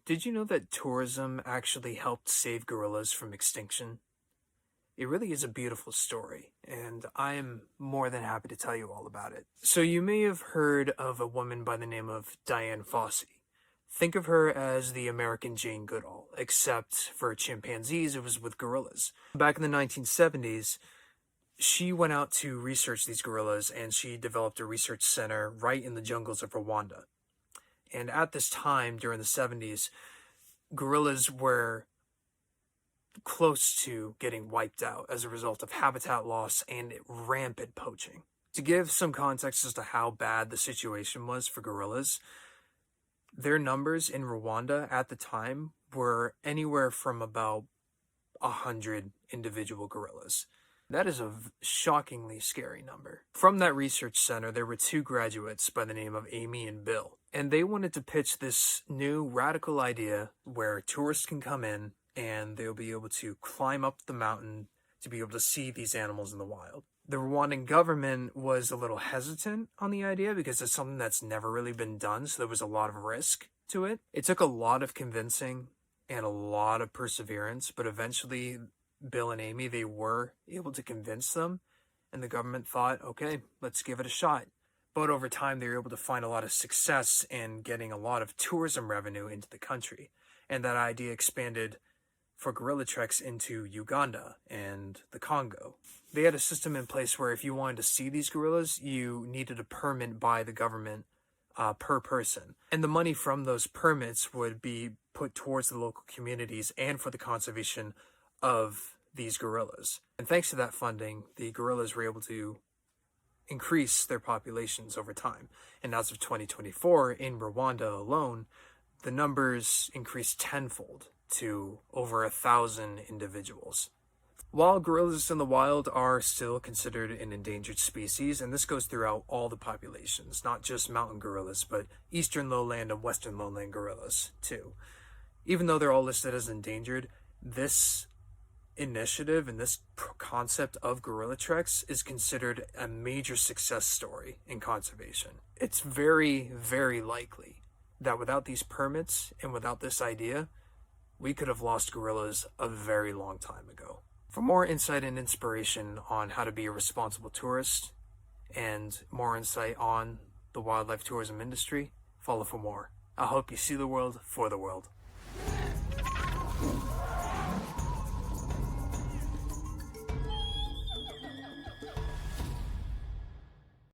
Did you know that tourism actually helped save gorillas from extinction? It really is a beautiful story, and I am more than happy to tell you all about it. So, you may have heard of a woman by the name of Diane Fossey. Think of her as the American Jane Goodall, except for chimpanzees, it was with gorillas. Back in the 1970s, she went out to research these gorillas and she developed a research center right in the jungles of Rwanda. And at this time, during the 70s, gorillas were close to getting wiped out as a result of habitat loss and rampant poaching. To give some context as to how bad the situation was for gorillas, their numbers in Rwanda at the time were anywhere from about 100 individual gorillas. That is a shockingly scary number. From that research center, there were two graduates by the name of Amy and Bill, and they wanted to pitch this new radical idea where tourists can come in and they'll be able to climb up the mountain to be able to see these animals in the wild. The Rwandan government was a little hesitant on the idea because it's something that's never really been done, so there was a lot of risk to it. It took a lot of convincing and a lot of perseverance, but eventually Bill and Amy, they were able to convince them, and the government thought, okay, let's give it a shot. But over time, they were able to find a lot of success in getting a lot of tourism revenue into the country, and that idea expanded for gorilla treks into Uganda and the Congo. They had a system in place where if you wanted to see these gorillas, you needed a permit by the government per person. And the money from those permits would be put towards the local communities and for the conservation of these gorillas. And thanks to that funding, the gorillas were able to increase their populations over time. And as of 2024, in Rwanda alone, the numbers increased tenfold to over 1,000 individuals. While gorillas in the wild are still considered an endangered species, and this goes throughout all the populations, not just mountain gorillas, but eastern lowland and western lowland gorillas too. Even though they're all listed as endangered, this initiative and this concept of gorilla treks is considered a major success story in conservation. It's very, very likely that without these permits and without this idea, we could have lost gorillas a very long time ago. For more insight and inspiration on how to be a responsible tourist and more insight on the wildlife tourism industry, follow for more. I hope you see the world for the world.